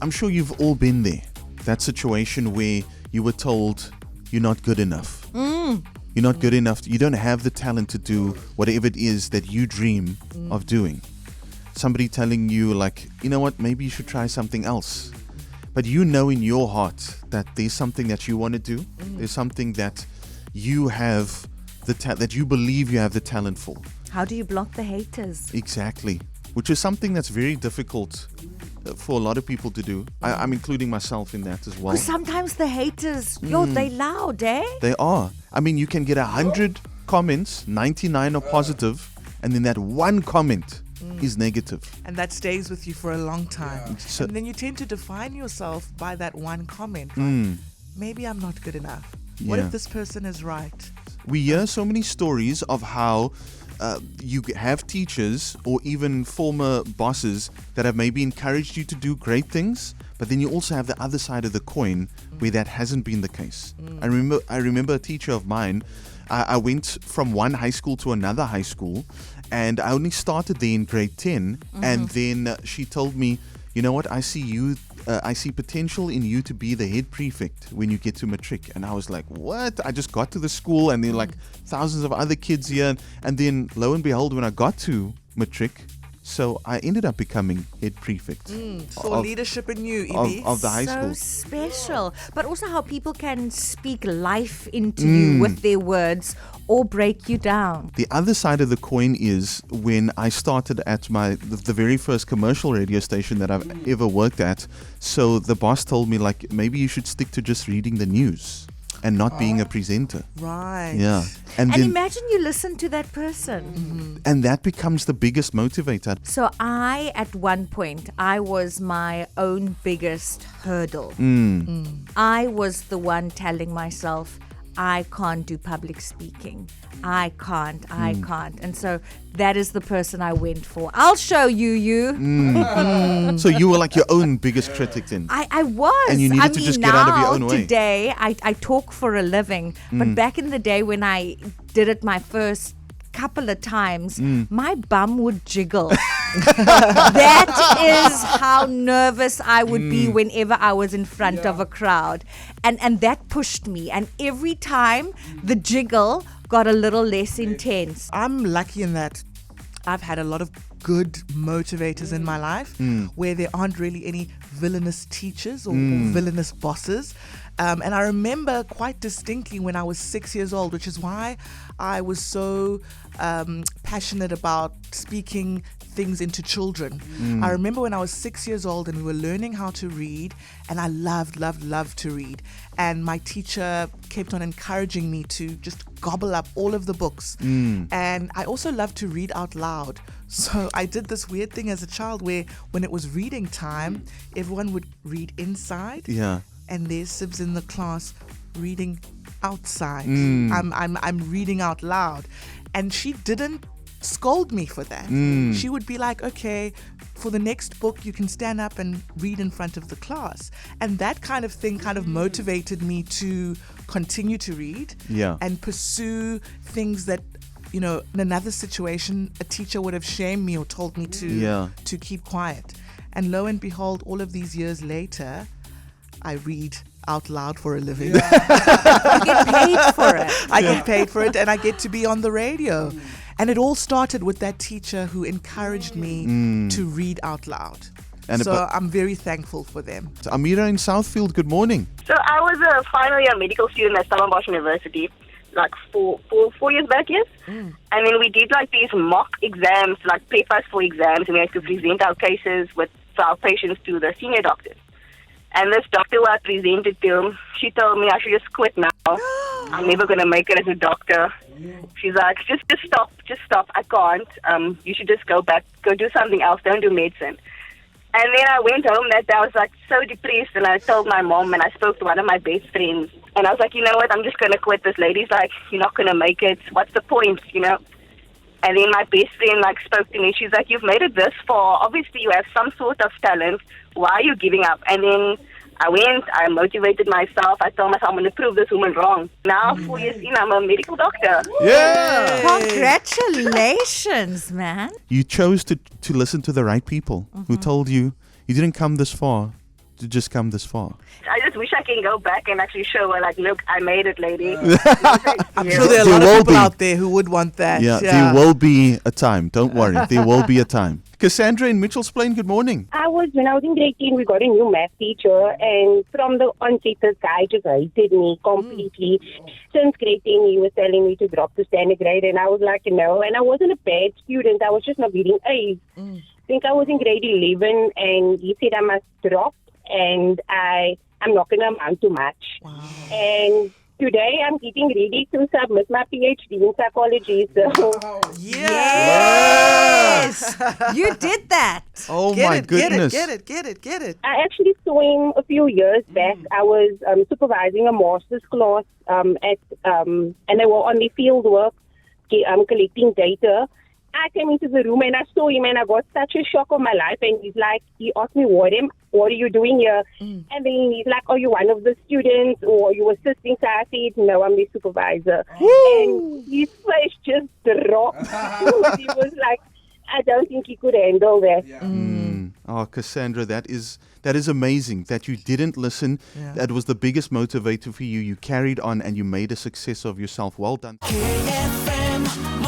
I'm sure you've all been there. That situation where you were told you're not good enough. You're not good enough. You don't have the talent to do whatever it is that you dream of doing. Somebody telling you like, you know what, maybe you should try something else. But you know in your heart that there's something that you want to do. There's something that you have that you believe you have the talent for. How do you block the haters? Exactly. Which is something that's very difficult for a lot of people to do. I'm including myself in that as well. Because sometimes the haters, they loud, eh? They are. I mean, you can get 100 comments, 99 are positive, and then that one comment is negative. And that stays with you for a long time. Yeah. So, and then you tend to define yourself by that one comment. Like, maybe I'm not good enough. What if this person is right? We hear so many stories of how you have teachers or even former bosses that have maybe encouraged you to do great things, but then you also have the other side of the coin where that hasn't been the case. I remember a teacher of mine. I went from one high school to another high school, and I only started there in grade 10, and then she told me, you know what, I see potential in you to be the head prefect when you get to matric. And I was like, what? I just got to the school and there were like thousands of other kids here. And then lo and behold, when I got to matric, so I ended up becoming head prefect. So leadership in you, EB. Of the high school. So special. But also how people can speak life into you with their words or break you down. The other side of the coin is when I started at the very first commercial radio station that I've ever worked at. So the boss told me, like, maybe you should stick to just reading the news and not being a presenter. Right. Yeah. And then, imagine you listen to that person. and that becomes the biggest motivator. So at one point, I was my own biggest hurdle. I was the one telling myself, I can't do public speaking. I can't. And so that is the person I went for. I'll show you. So you were like your own biggest critic then. I was. And you needed to just get out of your own way. Today, I talk for a living. But back in the day when I did it my first couple of times, my bum would jiggle. That is how nervous I would be whenever I was in front of a crowd. And that pushed me. And every time the jiggle got a little less intense. I'm lucky in that I've had a lot of good motivators in my life where there aren't really any villainous teachers or villainous bosses. And I remember quite distinctly when I was 6 years old, which is why I was so passionate about speaking things into children. I remember when I was 6 years old and we were learning how to read, and I loved to read. And my teacher kept on encouraging me to just gobble up all of the books. And I also loved to read out loud. So I did this weird thing as a child where when it was reading time, everyone would read inside. Yeah. And there's Sibs in the class reading outside. I'm reading out loud. And she didn't scold me for that. She would be like, okay, for the next book you can stand up and read in front of the class. And that kind of thing kind of motivated me to continue to read and pursue things that, you know, in another situation a teacher would have shamed me or told me to keep quiet. And lo and behold, all of these years later, I read out loud for a living. You get paid for it. I get paid for it, and I get to be on the radio. And it all started with that teacher who encouraged me to read out loud. And so I'm very thankful for them. Amira in Southfield, good morning. So I was a final year medical student at Stellenbosch University, like four years back, yes? And then we did like these mock exams, like papers for exams, and we had to present our cases with our patients to the senior doctors. And this doctor who I presented to, she told me I should just quit now. I'm never going to make it as a doctor. She's like, just stop. I can't. You should just go do something else. Don't do medicine. And then I went home that day. I was like so depressed, and I told my mom, and I spoke to one of my best friends. And I was like, you know what, I'm just going to quit. This lady's like, you're not going to make it. What's the point, you know? And then my best friend spoke to me. She's like, you've made it this far. Obviously, you have some sort of talent. Why are you giving up? And then I motivated myself. I told myself I'm going to prove this woman wrong. Now, 4 years in, I'm a medical doctor. Yeah! Congratulations, man. You chose to listen to the right people who told you you didn't come this far to just come this far. I just wish I can go back and actually show her, like, look, I made it, lady. I'm sure there are a There lot will of people be. out there who would want that. Yeah, there will be a time. Don't worry. There will be a time. Cassandra in Mitchell's Plain, good morning. When I was in grade 10, we got a new math teacher, and from the onset, this guy just hated me completely. Since grade 10, he was telling me to drop to standard grade, and I was like, no. And I wasn't a bad student. I was just not getting A's. I think I was in grade 11, and he said I must drop, and I'm not going to amount to much. Wow. And today, I'm getting ready to submit my PhD in psychology. So. Yes! You did that. Oh Get my it, goodness. Get it. I actually saw him a few years back. I was supervising a master's class and they were on the field work, collecting data. I came into the room and I saw him and I got such a shock of my life. And he asked me, what are you doing here? And then he's like, are you one of the students or are you assisting? So I said, no, I'm the supervisor. And his face just dropped. He was like, I don't think he could handle that. Oh, Cassandra, that is amazing that you didn't listen. Yeah. That was the biggest motivator for you. You carried on and you made a success of yourself. Well done. Kfm